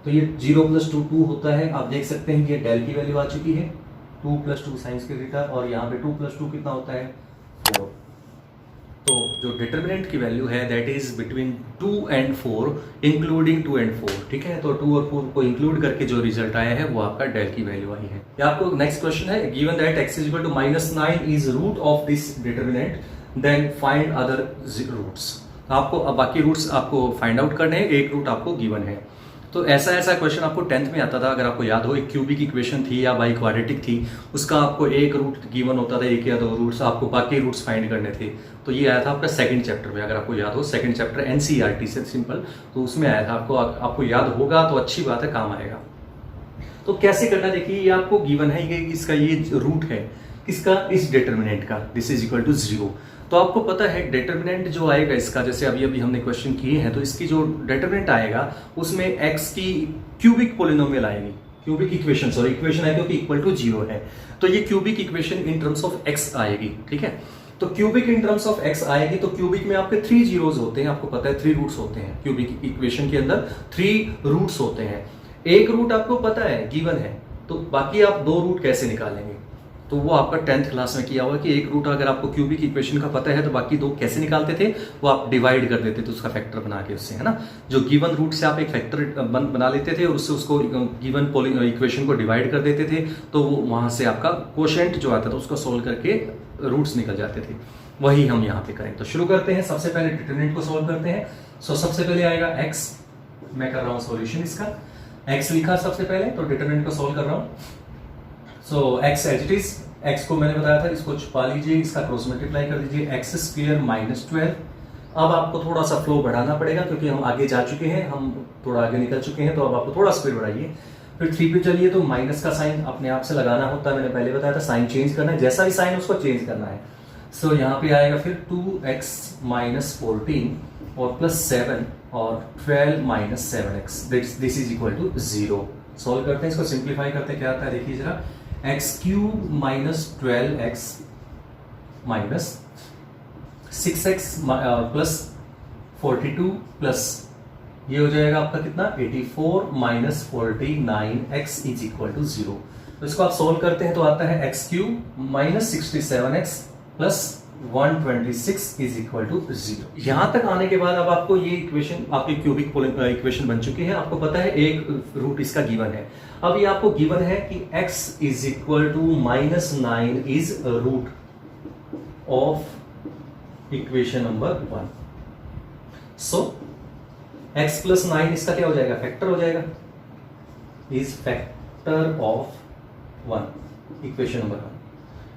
तो ये 0 + 2 2 होता है। आप देख सकते हैं ये डेल की वैल्यू आ चुकी है 2 + 2 साइन स्क्वायर थीटा, और यहाँ पे 2 + 2 कितना होता है 4। तो जो डिटरमिनेंट की वैल्यू है that is between 2 and 4 including 2 and 4, ठीक है। तो 2 और 4 को इंक्लूड करके जो रिजल्ट आया है वो आपका डेल की वैल्यू आई है। या आपको नेक्स्ट क्वेश्चन है, given that x = -9 is root of this determinant, then find other roots. आपको अब बाकी रूट्स आपको फाइंड आउट करने हैं, एक रूट आपको गिवन है। तो ऐसा क्वेश्चन आपको 10th में आता था, अगर आपको याद हो, एक क्यूबिक इक्वेशन थी या बाई क्वाड्रेटिक थी, उसका आपको एक रूट गिवन होता था, एक या दो रूट्स, आपको बाकी रूट्स फाइंड करने थे। तो ये आया था आपका सेकंड चैप्टर में, अगर आपको याद हो, सेकंड चैप्टर एनसीईआरटी से सिंपल, तो उसमें आया था। आपको याद होगा तो अच्छी बात है, काम आएगा। तो कैसे करना, देखिए ये आपको गिवन है, ये इसका ये रूट है किसका, इस डिटर्मिनेंट का, दिस इज इक्वल टू 0। तो आपको पता है डिटर्मिनेंट जो आएगा इसका, जैसे अभी हमने क्वेश्चन किए हैं, तो इसकी जो डिटर्मिनेंट आएगा उसमें x की क्यूबिक पोलिनोमियल आएगी, क्यूबिक इक्वेशन, सॉरी इक्वेशन है क्योंकि इक्वल टू 0 है, तो ये cubic equation in terms of x आएगी, ठीक है। तो cubic in terms of x आएगी, तो क्यूबिक में आपके 3 जीरोस होते हैं, आपको पता है 3 रूट्स होते हैं, क्यूबिक इक्वेशन के अंदर 3 रूट्स होते हैं। एक रूट आपको पता है, गिवन है, तो बाकी आप 2 रूट कैसे निकालेंगे, तो वो आपका 10th क्लास में किया हुआ कि एक रूट अगर आपको क्यूबिक इक्वेशन का पता है तो बाकी 2 कैसे निकालते थे, वो आप डिवाइड कर देते थे उसका फैक्टर बना के, उससे, है ना। जो गिवन रूट से आप एक फैक्टर बना लेते थे और उससे उसको गिवन इक्वेशन को डिवाइड कर देते थे, तो वो वहां से आपका क्वोशिएंट जो आता था उसको सोल्व करके रूट्स निकल जाते थे। वही हम यहाँ पे करें। तो शुरू करते हैं, सबसे पहले डिटरमिनेंट को सोल्व करते हैं। सो सबसे पहले आएगा x, मैं कर रहा हूँ सोल्यूशन इसका, x लिखा सबसे पहले, तो डिटरमिनेंट को सोल्व कर रहा हूँ। So x as it is, x को मैंने बताया था, इसको छुपा लीजिए, इसका क्रॉस मल्टीप्लाई कर दीजिए, x स्क्वायर माइनस 12। अब आपको थोड़ा सा फ्लो बढ़ाना पड़ेगा क्योंकि हम आगे जा चुके हैं, हम थोड़ा आगे निकल चुके हैं, तो अब आपको थोड़ा स्पीड बढ़ाइए। फिर 3 पे चलिए, तो माइनस का साइन अपने आप से लगाना होता है, मैंने पहले बताया था, साइन चेंज करना है, जैसा भी साइन उसको चेंज करना है। सो यहाँ पे आएगा फिर 2x माइनस 14 और प्लस 7 और 12 minus 7x, this is equal to 0। Solve करते हैं, इसको सिंप्लीफाई करते हैं, क्या आता है देखिए जरा, x cube minus 12x minus 6x plus 42 plus ये हो जाएगा आपका कितना, 84 minus 49x is equal to 0। तो इसको आप सोल्व करते हैं तो आता है x cube minus 67x plus 126 is equal to 0। यहां तक आने के बाद अब आपको ये इक्वेशन, आपकी क्यूबिक इक्वेशन बन चुकी है, आपको पता है एक रूट इसका गिवन है। अब ये आपको गिवन है कि x is equal to -9 is root of equation number 1। So x plus 9 इसका क्या हो जाएगा, फैक्टर हो जाएगा, is factor of 1, equation number 1,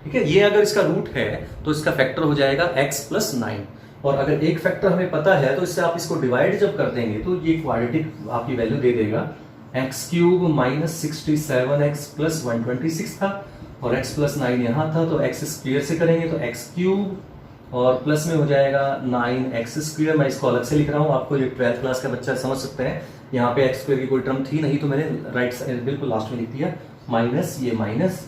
ठीक है। ये अगर इसका रूट है तो इसका फैक्टर हो जाएगा x प्लस 9, और अगर एक फैक्टर हमें पता है तो इससे आप इसको डिवाइड जब कर देंगे तो ये क्वाड्रेटिक आपकी वैल्यू दे देगा, x cube minus 67x plus 126 था और x प्लस 9 यहाँ था, तो x स्क्वायर से करेंगे तो x क्यूब और प्लस में हो जाएगा 9x स्क्वायर। मैं इसको अलग से लिख रहा हूँ, आपको ये 12th क्लास का बच्चा समझ सकते हैं, यहाँ पे x स्क्वायर की कोई टर्म थी नहीं तो मैंने राइट साइड बिल्कुल लास्ट में लिख दिया, माइनस ये माइनस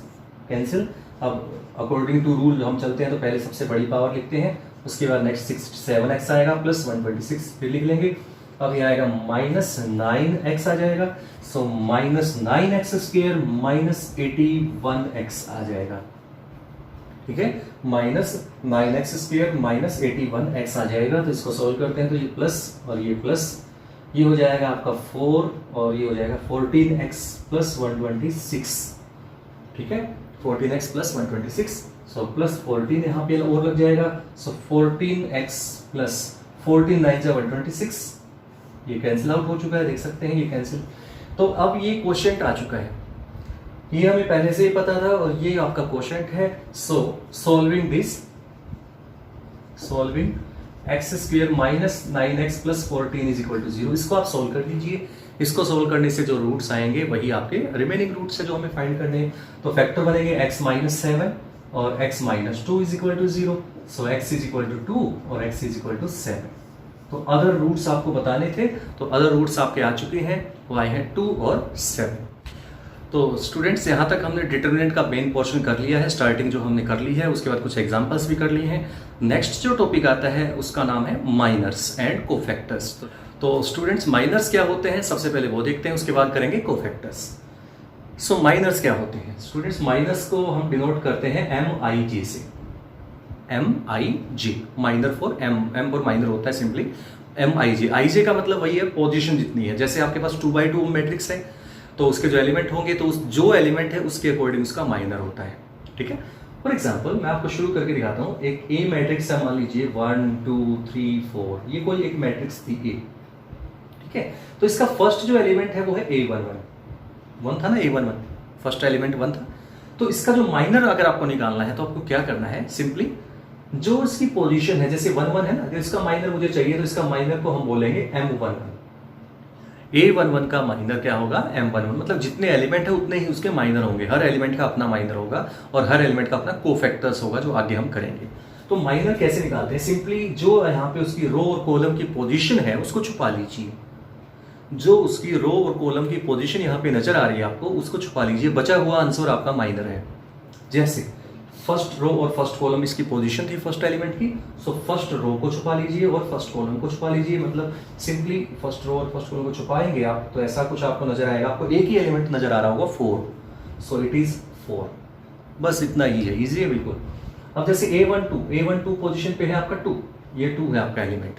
कैंसिल। अब अकॉर्डिंग टू रूल हम चलते हैं तो पहले सबसे बड़ी पावर लिखते हैं, उसके बाद नेक्स्ट 67x आएगा प्लस 126 फिर लिख लेंगे। अब ये आएगा माइनस 9x आ जाएगा, so minus 9x square minus 81x आ जाएगा, ठीक है, minus 9x square minus 81x आ जाएगा। तो इसको सोल्व करते हैं तो ये प्लस और ये प्लस, ये हो जाएगा आपका 4 और ये हो जाएगा 14x प्लस 126, ठीक है, 14x प्लस 126, सो प्लस 14 यहाँ पे और लग जाएगा, सो 14x प्लस 14 9 जा 126, ये कैंसिल आउट हो चुका है, देख सकते हैं ये कैंसिल। तो अब ये क्वोशिएंट आ चुका है, ये हमें पहले से ही पता था और ये आपका क्वोशिएंट है। So solving this, solving x square minus 9x plus 14 is equal to 0, इसको आप सोल्व कर दीजिए। इसको सोल्व करने से जो रूट्स आएंगे वही आपके रिमेनिंग रूट्स है जो हमें फाइंड करने हैं। तो फैक्टर बनेंगे x माइनस 7 और x minus 2 is equal to 0, so x is equal to 2 और x इज इक्वल टू 7। तो अदर रूट्स आपको बताने थे, तो अदर रूट्स आपके आ चुके हैं, वो आए हैं 2 और 7। तो स्टूडेंट्स यहाँ तक हमने डिटरमिनेंट का मेन पोर्शन कर लिया है, स्टार्टिंग जो हमने कर ली है, उसके बाद कुछ एग्जांपल्स भी कर लिए हैं। नेक्स्ट जो टॉपिक आता है उसका नाम है माइनर्स एंड कोफैक्टर्स। तो स्टूडेंट्स माइनर्स क्या होते हैं सबसे पहले वो देखते हैं, उसके बाद करेंगे कोफैक्टर्स। सो माइनर्स क्या होते हैं स्टूडेंट्स, माइनर्स को हम डिनोट करते हैं MIJ से, MIJ, minor for M for minor होता है सिंपली MIJ। IJ का मतलब वही है पोजीशन जितनी है, जैसे आपके पास 2x2 मैट्रिक्स है तो उसके जो एलिमेंट होंगे तो जो एलिमेंट है उसके अकॉर्डिंग उसका माइनर होता है, ठीक है। फॉर एग्जाम्पल मैं आपको शुरू करके दिखाता हूँ, एक A मैट्रिक्स है, मान लीजिए 1 2 3 4, ये कोई एक मैट्रिक्स थी A, ठीक है। तो इसका फर्स्ट जो एलिमेंट है वो है A11, 1 था ना, A11 फर्स्ट एलिमेंट 1 था। तो इसका जो माइनर अगर आपको निकालना है तो आपको क्या करना है, सिंपली जो इसकी पोजीशन है, जैसे 1 1 है ना, तो इसका माइनर मुझे चाहिए, तो इसका माइनर को हम बोलेंगे M11। A11 का माइनर क्या होगा, M11, मतलब जितने एलिमेंट है उतने ही उसके माइनर होंगे, हर एलिमेंट का अपना माइनर होगा और हर एलिमेंट का अपना कोफैक्टर्स होगा, जो आगे हम करेंगे। तो माइनर कैसे निकालते हैं, सिंपली जो यहाँ पे उसकी रो और कॉलम की पोजीशन है उसको छुपा लीजिए, जो उसकी रो और कॉलम की पोजीशन यहाँ पे नजर आ रही है आपको, उसको छुपा लीजिए, बचा हुआ आंसर आपका माइनर है। जैसे फर्स्ट रो और फर्स्ट कॉलम इसकी पोजीशन थी फर्स्ट एलिमेंट की, सो फर्स्ट रो को छुपा लीजिए और फर्स्ट कॉलम को छुपा लीजिए, मतलब सिंपली फर्स्ट रो और फर्स्ट कॉलम को छुपाएंगे आप तो ऐसा कुछ आपको नजर आएगा, आपको एक ही एलिमेंट नजर आ रहा होगा 4, सो इट इज 4, बस इतना ही है, इजी है बिल्कुल। अब जैसे A12 पोजीशन पे है आपका 2, ये 2 है आपका एलिमेंट,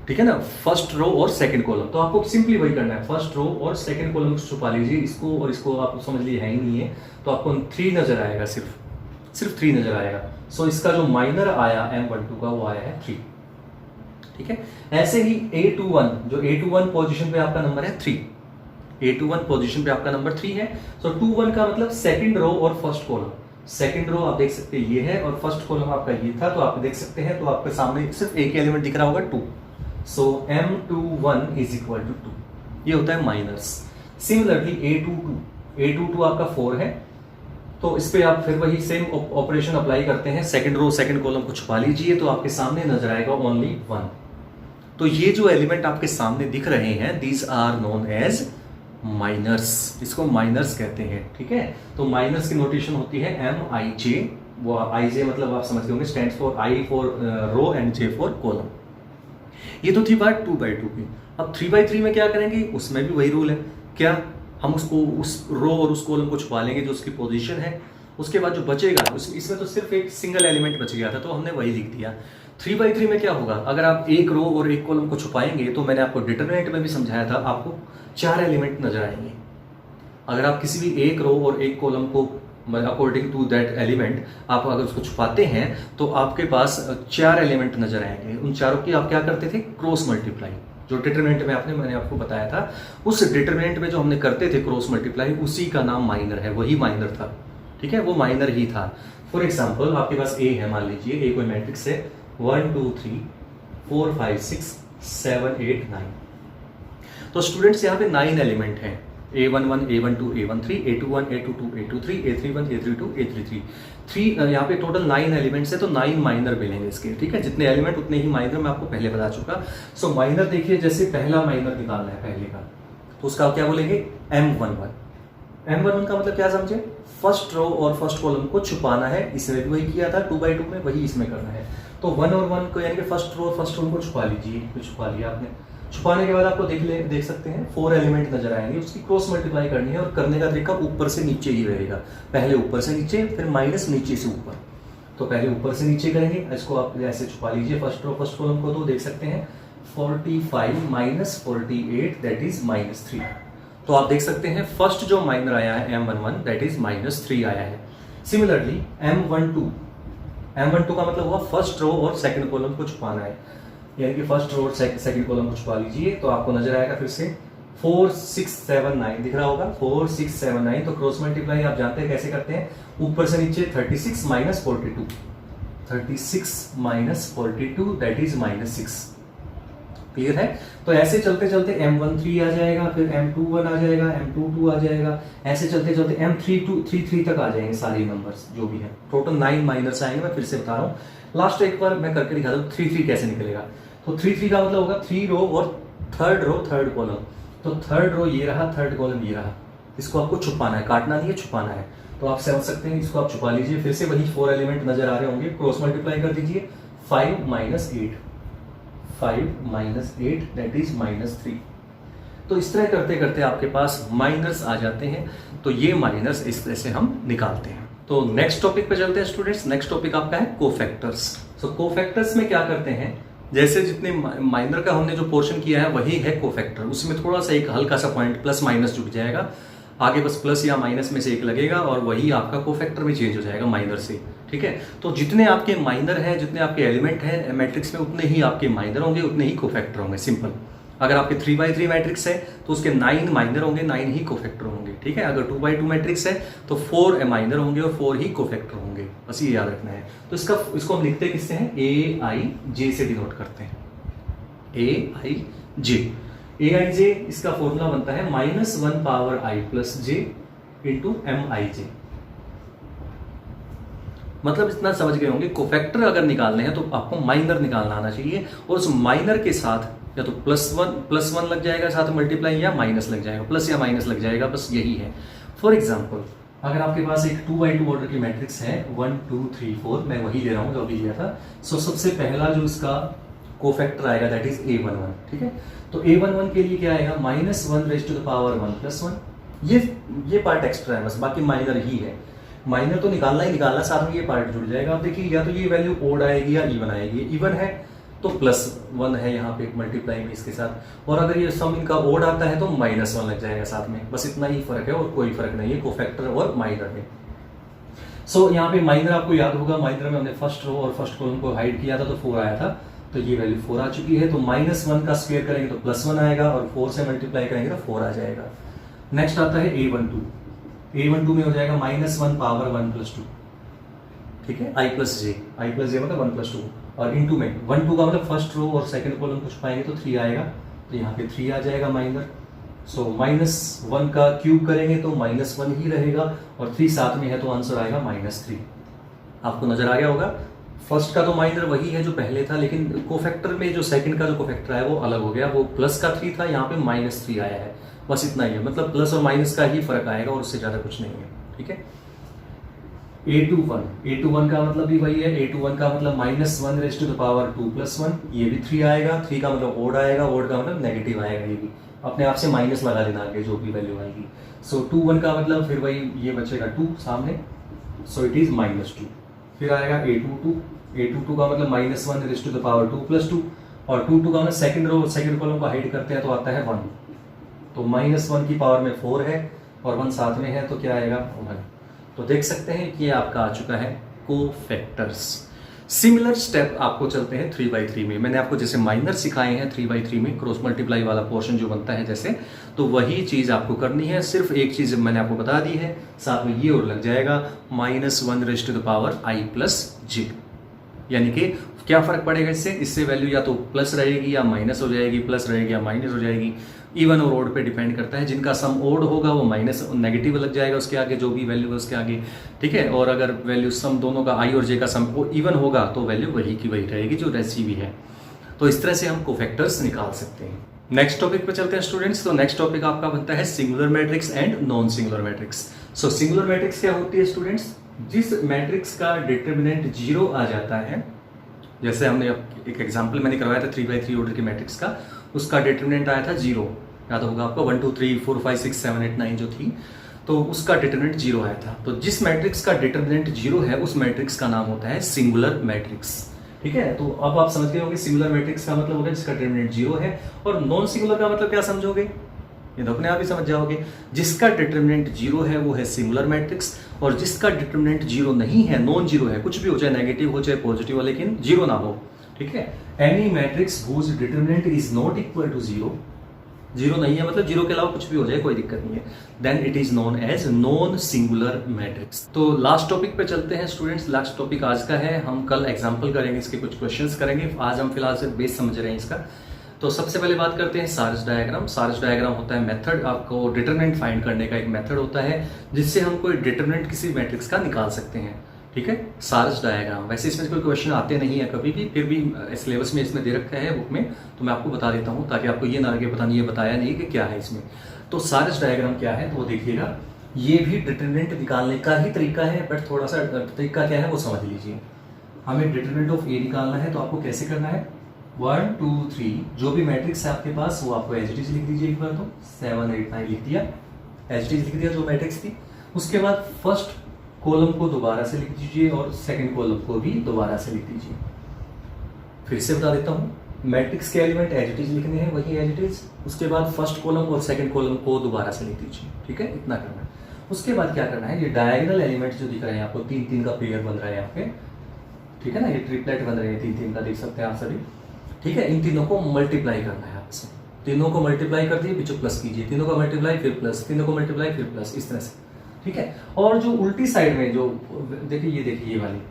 ठीक है ना, फर्स्ट रो और सेकंड कॉलम, तो आपको सिंपली वही करना है, फर्स्ट रो और सेकंड कॉलम को छुपा लीजिए, इसको और इसको आप समझ लीजिए है ही नहीं है, तो आपको 3 नजर आएगा, सिर्फ 3 नजर आएगा। सो इसका जो माइनर आया M12 का वो आया है 3, ठीक है। ऐसे ही A21, जो A21 पोजीशन पे आपका नंबर है 3, A21 पोजीशन पे आपका नंबर 3 है। सो 21 का मतलब सेकंड रो और फर्स्ट कॉलम, सेकंड रो आप देख सकते हैं ये है और फर्स्ट कॉलम आपका ये था, तो आप देख सकते हैं, तो आपके सामने सिर्फ एक एलिमेंट दिख रहा होगा 2, सो M21 इज इक्वल टू 2, ये होता है माइनस। सिमिलरली A22 आपका 4 है, तो इस पे आप फिर वही सेम ऑपरेशन अप्लाई करते हैं, सेकंड रो सेकंड कॉलम को छुपा लीजिए, तो आपके सामने नजर आएगा ओनली 1। तो ये जो एलिमेंट आपके सामने दिख रहे हैं, these are known as minors, इसको माइनर्स कहते हैं, ठीक है। तो माइनर्स की नोटेशन होती है MIJ, वो IJ मतलब आप समझ गए होंगे, stands for I for row and J for column. ये तो थी बात 2x2 की। अब 3x3 में क्या करेंगे, उसमें भी वही रूल है, क्या हम उसको उस रो और उस कॉलम को छुपा लेंगे जो उसकी पोजीशन है, उसके बाद जो बचेगा इसमें तो सिर्फ एक सिंगल एलिमेंट बच गया था, तो हमने वही लिख दिया। 3x3 में क्या होगा, अगर आप एक रो और एक कॉलम को छुपाएंगे, तो मैंने आपको डिटरमिनेंट में भी समझाया था, आपको 4 एलिमेंट नजर आएंगे। अगर आप किसी भी एक रो और एक कॉलम को अकॉर्डिंग टू दैट एलिमेंट आप अगर उसको छुपाते हैं, तो आपके पास 4 एलिमेंट नजर आएंगे। उन चारों की आप क्या करते थे, क्रॉस मल्टीप्लाई, जो डिटरमिनेंट में मैंने आपको बताया था, उस डिटरमिनेंट में जो हमने करते थे क्रॉस मल्टीप्लाई, उसी का नाम माइनर है, वही माइनर था, ठीक है, वो माइनर ही था। फॉर एग्जाम्पल आपके पास A है, मान लीजिए A कोई मैट्रिक्स है, 1 2 3 4 5 6 7 8 9, तो स्टूडेंट्स यहाँ पे 9 एलिमेंट हैं, A11 A12 A13 A21 A22 A23 A31 A32 A33, 3 यहाँ पे टोटल 9 एलिमेंट्स है, तो 9 माइनर मिलेंगे इसके, ठीक है, जितने एलिमेंट उतने ही माइनर, मैं आपको पहले बता चुका। सो माइनर देखिए, जैसे पहला माइनर निकालना है पहले का, तो उसका क्या बोलेंगे, M11 का मतलब क्या समझे, फर्स्ट रो और फर्स्ट कॉलम को छुपाना है, इसमें भी वही किया था 2x2 में, वही इसमें करना है। तो 1 और 1 को यानी कि फर्स्ट रो और फर्स्ट कॉलम को छुपा लीजिए, तो छुपा लिया आपने। छुपाने के बाद आपको देख सकते हैं 4 एलिमेंट नजर आएंगे, उसकी क्रॉस मल्टीप्लाई करनी है, और करने का तरीका ऊपर से नीचे ही रहेगा, पहले ऊपर से नीचे, फिर माइनस नीचे से ऊपर। तो पहले ऊपर से नीचे करेंगे, इसको आप ऐसे छुपा लीजिए फर्स्ट रो फर्स्ट कॉलम को, तो देख सकते हैं 45 माइनस 48 दैट इज -3। तो आप देख सकते हैं फर्स्ट जो माइनर आया है M11 दैट इज -3 आया है। सिमिलरली M12 का मतलब हुआ फर्स्ट रो और सेकंड कॉलम को छुपाना है, यानी कि फर्स्ट रो और सेकंड कॉलम को छुपा लीजिए, तो आपको नजर आएगा फिर से 4 6 7 9 दिख रहा होगा, 4 6 7 9। तो क्रॉस मल्टीप्लाई आप जानते हैं कैसे करते हैं, ऊपर से नीचे 36 minus 42, 36 minus 42 that is -6, clear है। तो ऐसे चलते चलते M13 आ जाएगा, फिर M21 आ जाएगा, M22 आ जाएगा, ऐसे चलते चलते M33 तक आ जाएंगे सारे नंबर्स जो भी है, टोटल 9 माइनर्स आएंगे। मैं फिर से बता रहा हूँ, लास्ट एक बार मैं करके दिखा दूँ 3 कैसे निकलेगा। तो 3 का मतलब होगा 3 रो और थर्ड रो थर्ड कॉलम, तो थर्ड रो ये रहा, थर्ड कॉलम ये रहा, इसको आपको छुपाना है, काटना नहीं है, छुपाना है। तो आप समझ सकते हैं, इसको आप छुपा लीजिए, फिर से वही 4 एलिमेंट नजर आ रहे होंगे, क्रॉस मल्टीप्लाई कर दीजिए, 5 माइनस 8 दैट इज -3। तो इस तरह करते करते आपके पास माइनर्स आ जाते हैं, तो ये माइनर्स इस तरह से हम निकालते हैं। तो नेक्स्ट टॉपिक पे चलते हैं स्टूडेंट्स। नेक्स्ट टॉपिक आपका है कोफैक्टर्स। सो कोफैक्टर्स में क्या करते हैं, जैसे जितने माइनर का हमने जो पोर्शन किया है वही है कोफैक्टर, उसमें थोड़ा सा एक हल्का सा पॉइंट प्लस माइनस जुड़ जाएगा, आगे बस प्लस या माइनस में से एक लगेगा और वही आपका कोफैक्टर में चेंज हो जाएगा माइनर से, ठीक है। तो जितने आपके माइनर हैं, जितने आपके एलिमेंट हैं मैट्रिक्स में, उतने ही आपके माइनर होंगे, उतने ही कोफैक्टर होंगे, सिंपल। अगर आपके 3x3 मैट्रिक्स है तो उसके 9 माइनर होंगे, 9 ही कोफैक्टर होंगे, ठीक है। अगर 2x2 मैट्रिक्स है तो 4 माइनर होंगे और 4 ही कोफैक्टर होंगे, बस ये याद रखना है। तो इसको हम लिखते हैं किससे हैं, AIJ से डिनोट करते हैं, AIJ। AIJ इसका फॉर्मूला बनता है -1 power I plus J into MIJ। मतलब इतना समझ गए होंगे, कोफैक्टर अगर निकालने हैं तो आपको माइनर निकालना आना चाहिए, और उस माइनर के साथ या तो +1 लग जाएगा साथ मल्टीप्लाई, या माइनस लग जाएगा, प्लस या माइनस लग जाएगा, बस यही है। फॉर एग्जाम्पल अगर आपके पास एक 2x2 ऑर्डर की मैट्रिक्स है 1 2 3 4, मैं वही दे रहा हूँ जो अभी लिया था। सो सबसे पहला जो इसका कोफैक्टर आएगा दैट इज A11, ठीक है। तो A11 के लिए क्या आएगा, -1 रेज़ टू द पावर 1 + 1। ये पार्ट एक्स्ट्रा है, बस बाकी माइनर ही है। माइनर तो निकालना ही निकालना, साथ में ये पार्ट जुड़ जाएगा। अब देखिए या तो ये वैल्यू ओड आएगी या इवन आएगी। इवन है तो +1 है यहाँ पे मल्टीप्लाई में इसके साथ, और अगर ये सम इनका ओड आता है तो -1 लग जाएगा साथ में, बस इतना ही फर्क है और कोई फर्क नहीं है कोफैक्टर और माइनर में। सो यहाँ पे माइनर आपको याद होगा, माइनर में हमने फर्स्ट रो और फर्स्ट कॉलम को हाइड किया था तो 4 आया था, तो ये वैल्यू 4 आ चुकी है। तो -1 का स्क्वायर करेंगे तो +1 आएगा, और 4 से मल्टीप्लाई करेंगे तो 4 आ जाएगा। नेक्स्ट आता है A12 में हो जाएगा -1 पावर 1 + 2, ठीक है, I प्लस जे मतलब 1 + 2, और इनटू में 1 2 का मतलब फर्स्ट रो और सेकंड कॉलम कुछ पाएंगे तो 3 आएगा, तो यहाँ पे 3 आ जाएगा माइनर। सो -1 का क्यूब करेंगे तो -1 ही रहेगा, और 3 साथ में है तो आंसर आएगा -3। आपको नजर आ गया होगा, फर्स्ट का तो माइनर वही है जो पहले था, लेकिन कोफैक्टर में जो सेकंड का जो कोफैक्टर है वो अलग हो गया, वो प्लस का 3 था, यहाँ पे -3 आया है, बस इतना ही है। मतलब प्लस और माइनस का ही फर्क आएगा और उससे ज्यादा कुछ नहीं है, ठीक है। A21 का मतलब भी वही है, A21 का मतलब -1 रेज़ टू द पावर 2 + 1, ये भी 3 आएगा। 3 का मतलब ओड आएगा, ओड का मतलब नेगेटिव आएगा, ये भी अपने आप से माइनस लगा देना आगे जो भी वैल्यू आएगी। सो 21 का मतलब फिर वही ये बचेगा 2 सामने, सो इट इज -2। फिर आएगा A22 का मतलब -1 रेज़ टू द पावर 2 + 2, और 22 का मतलब सेकंड रो सेकंड कॉलम को हाइड करते हैं तो आता है 1, तो -1 की पावर में 4 है और 1 साथ में है तो क्या आएगा 1। तो देख सकते हैं कि ये आपका आ चुका है कोफैक्टर्स। सिमिलर स्टेप आपको चलते हैं 3x3 में। मैंने आपको जैसे माइनर सिखाए हैं 3x3 में, क्रॉस मल्टीप्लाई वाला पोर्शन जो बनता है जैसे, तो वही चीज आपको करनी है। सिर्फ एक चीज मैंने आपको बता दी है, साथ में ये और लग जाएगा -1 raise to the power I plus J. यानी कि क्या फर्क पड़ेगा इससे वैल्यू या तो प्लस रहेगी या माइनस हो जाएगी, प्लस रहेगी या माइनस हो जाएगी। इवन और ओड पे डिपेंड करता है, जिनका सम ओड होगा वो माइनस नेगेटिव लग जाएगा उसके आगे, जो भी वैल्यू है उसके आगे, ठीक है। और अगर वैल्यू सम दोनों का I और J का सम इवन होगा तो वैल्यू वही की वही रहेगी जो रेसी भी है। तो इस तरह से हम कोफैक्टर्स निकाल सकते हैं। नेक्स्ट टॉपिक पे चलते हैं स्टूडेंट्स। तो नेक्स्ट टॉपिक आपका बनता है singular matrix and non singular matrix. So singular matrix क्या होती है स्टूडेंट्स, जिस मैट्रिक्स का डिटर्मिनेंट 0 आ जाता है, जैसे हमने एक एग्जांपल मैंने करवाया था 3x3 ऑर्डर की मैट्रिक्स का, उसका डिटर्मिनेंट आया था 0, याद होगा आपको 1 2 3 4 5 6 7 8 9 जो थी, तो उसका डिटर्मिनेंट 0 आया था। तो जिस मैट्रिक्स का डिटर्मिनेंट 0 है उस मैट्रिक्स का नाम होता है सिंगुलर मैट्रिक्स, ठीक है। तो अब आप समझ गए होंगे सिंगुलर मैट्रिक्स का मतलब होगा जिसका डिटर्मिनेंट 0 है, और नॉन सिंगुलर का मतलब क्या समझोगे, ये तो अपने आप ही समझ जाओगे। जिसका डिटर्मिनेंट 0 है वो है सिंगुलर मैट्रिक्स, और जिसका डिटर्मिनेंट 0 नहीं है, नॉन जीरो है, कुछ भी हो, चाहे नेगेटिव हो चाहे पॉजिटिव हो, लेकिन 0 ना हो, ठीक है। Any matrix whose determinant is not equal to 0, 0 नहीं है मतलब 0 के अलावा कुछ भी हो जाए कोई दिक्कत नहीं है, then it is known as non singular matrix. तो लास्ट टॉपिक पे चलते हैं स्टूडेंट्स। लास्ट टॉपिक आज का है, हम कल एग्जांपल करेंगे, इसके कुछ क्वेश्चंस करेंगे, आज हम फिलहाल से बेस समझ रहे हैं इसका। तो सबसे पहले बात करते हैं सारस डायग्राम। सारस डायग्राम होता है मेथड, आपको डिटरमिनेंट फाइंड करने का एक मेथड होता है जिससे हम कोई डिटरमिनेंट किसी मैट्रिक्स का निकाल सकते हैं, ठीक है। सारस डायग्राम, वैसे इसमें कोई क्वेश्चन आते नहीं है कभी भी, फिर भी सिलेबस में इसमें दे रखा है बुक में, तो मैं आपको बता देता हूँ ताकि आपको ये ना लगे पता नहीं ये बताया नहीं कि क्या है इसमें। तो सारस डायग्राम क्या है तो वो देखिएगा, ये भी डिटरमिनेंट निकालने का ही तरीका है, बट थोड़ा सा तरीका क्या है वो समझ लीजिए। हमें डिटरमिनेंट ऑफ ए निकालना है तो आपको कैसे करना है, 1 2 3 जो भी मैट्रिक्स है आपके पास वो आपको एज इट इज लिख दीजिए एक बार, तो 7 8 9 लिख दिया, एज इट इज लिख दिया जो मैट्रिक्स थी। उसके बाद फर्स्ट कॉलम को दोबारा से लिख दीजिए और सेकंड कॉलम को भी दोबारा से लिख दीजिए। फिर से बता देता हूँ, मैट्रिक्स के एलिमेंट एज इट इज लिखने हैं, वही एज इट इज। उसके बाद फर्स्ट कॉलम और सेकंड कॉलम को दोबारा से लिख दीजिए, ठीक है, इतना करना है। उसके बाद क्या करना है, ये डायगोनल एलिमेंट जो दिख रहे हैं आपको, 3 3 का पेयर बन रहा है यहाँ पे, ठीक है ना, ये ट्रिपलेट बन रहे हैं 3 3 का, देख सकते हैं आप सभी, ठीक है। इन तीनों को मल्टीप्लाई करना है आपसे, तीनों को मल्टीप्लाई कर दिए, पीछे प्लस कीजिए, तीनों का मल्टीप्लाई फिर प्लस, तीनों को मल्टीप्लाई फिर प्लस, इस तरह से, ठीक है। और जो उल्टी साइड में जो देखिए ये वाली,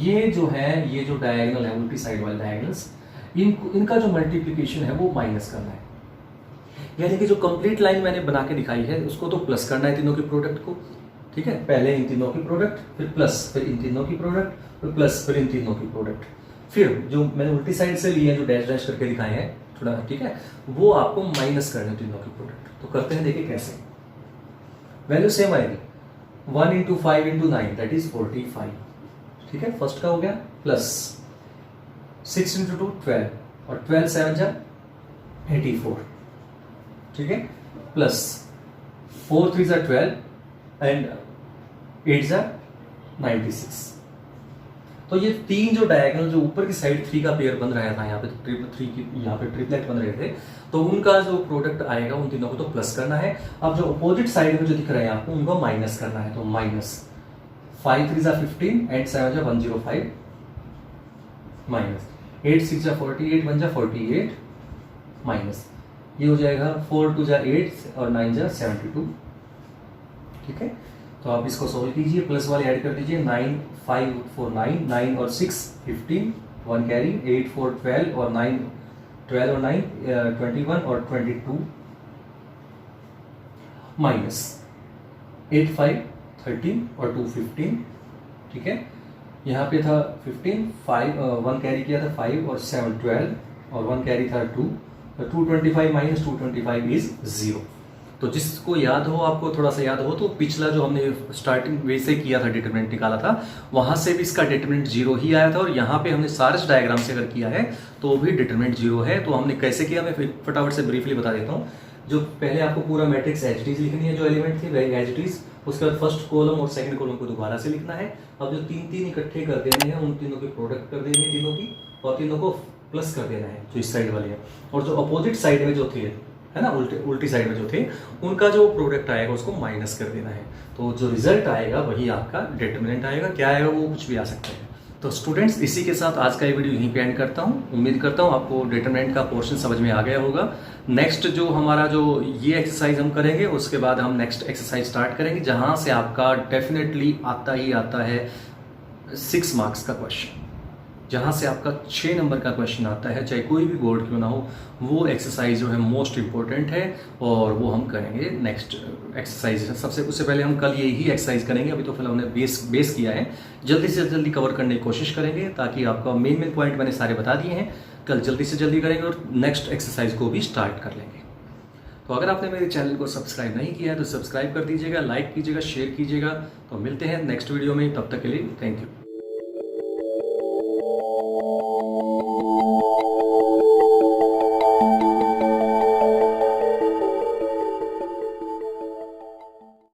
ये जो है, ये जो डायगोनल है, उल्टी साइड वाले डायगोनल्स, इनका जो मल्टीप्लिकेशन है वो माइनस करना है। यानी कि जो कंप्लीट लाइन मैंने बना के दिखाई है उसको तो प्लस करना है तीनों के प्रोडक्ट को, ठीक है। पहले इन तीनों की प्रोडक्ट, फिर प्लस, फिर इन तीनों की प्रोडक्ट, फिर प्लस, फिर इन तीनों की प्रोडक्ट, फिर जो मैंने उल्टी साइड से लिए हैं जो डैश डैश करके दिखाए हैं थोड़ा, ठीक है, वो आपको माइनस करने हैं तीनों की प्रोडक्ट। तो करते हैं, देखिए कैसे। वैल्यू सेम आएगी, 1 × 5 × 9 दैट इज 45, ठीक है। फर्स्ट का हो गया प्लस 6 × 2 12 और 12 7 जा 84, ठीक है, प्लस 4 3 जा 12 एंड 8 जा 96। तो ये तीन जो डायगोनल जो ऊपर की साइड 3 का पेयर बन रहा था, यहाँ पे 3 की, यहाँ पे ट्रिपलेट बन रहे थे, तो उनका जो प्रोडक्ट आएगा उन तीनों को तो प्लस करना है। अब जो अपोजिट साइड में जो दिख रहे हैं आपको उनको माइनस करना है। तो माइनस 5 3 जा 15 एंड 7 जा 105, माइनस 8 6 जा 48 1 जा 48, माइनस ये हो जाएगा 4 2 जा 8 और 9 जा 72, ठीक है। तो आप इसको सोल्व कीजिए, प्लस वाले ऐड कर दीजिए, 9 5 4 9 9 और 6 15, 1 कैरी, 8 4 12 और 9 12 और 9 21 और 22, माइनस 8 5 13 और 2 15, ठीक है। यहाँ पे था 15 5 1 कैरी किया था 5 और 7 12 और 1 कैरी था 2, 225 माइनस 225 इज 0। तो जिसको याद हो, आपको थोड़ा सा याद हो, तो पिछला जो हमने स्टार्टिंग वैसे किया था, डिटरमिनेंट निकाला था, वहां से भी इसका डिटरमिनेंट 0 ही आया था। और यहाँ पे हमने सारे डायग्राम से अगर किया है तो भी डिटरमिनेंट 0 है। तो हमने कैसे किया, मैं फटाफट से ब्रीफली बता देता हूँ। जो पहले आपको पूरा मैट्रिक्स एज इट इज लिखनी है, जो एलिमेंट थी वही एज इट इज, उसके बाद फर्स्ट कॉलम और सेकंड कॉलम को दोबारा से लिखना है। अब जो तीन तीन इकट्ठे कर देने हैं, उन तीनों की प्रोडक्ट कर देनी है तीनों की, और तीनों को प्लस कर देना है जो इस साइड वाले हैं। और जो अपोजिट साइड में जो थे, है ना, उल्टी साइड में जो थे, उनका जो प्रोडक्ट आएगा उसको माइनस कर देना है। तो जो रिजल्ट आएगा वही आपका डिटरमिनेंट आएगा। क्या आएगा वो कुछ भी आ सकता है। तो स्टूडेंट्स, इसी के साथ आज का ये वीडियो यहीं पे एंड करता हूँ। उम्मीद करता हूँ आपको डिटरमिनेंट का पोर्शन समझ में आ गया होगा। नेक्स्ट जो हमारा जो ये एक्सरसाइज हम करेंगे, उसके बाद हम नेक्स्ट एक्सरसाइज स्टार्ट करेंगे, जहाँ से आपका डेफिनेटली आता ही आता है 6 मार्क्स का क्वेश्चन, जहाँ से आपका 6 नंबर का क्वेश्चन आता है, चाहे कोई भी बोर्ड क्यों ना हो। वो एक्सरसाइज जो है मोस्ट इंपॉर्टेंट है, और वो हम करेंगे नेक्स्ट एक्सरसाइज। उससे पहले हम कल यही एक्सरसाइज करेंगे। अभी तो फिलहाल हमने बेस किया है, जल्दी से जल्दी कवर करने की कोशिश करेंगे, ताकि आपका मेन पॉइंट मैंने सारे बता दिए हैं। कल जल्दी से जल्दी करेंगे और नेक्स्ट एक्सरसाइज को भी स्टार्ट कर लेंगे। तो अगर आपने मेरे चैनल को सब्सक्राइब नहीं किया है तो सब्सक्राइब कर दीजिएगा, लाइक कीजिएगा, शेयर कीजिएगा। तो मिलते हैं नेक्स्ट वीडियो में, तब तक के लिए थैंक यू।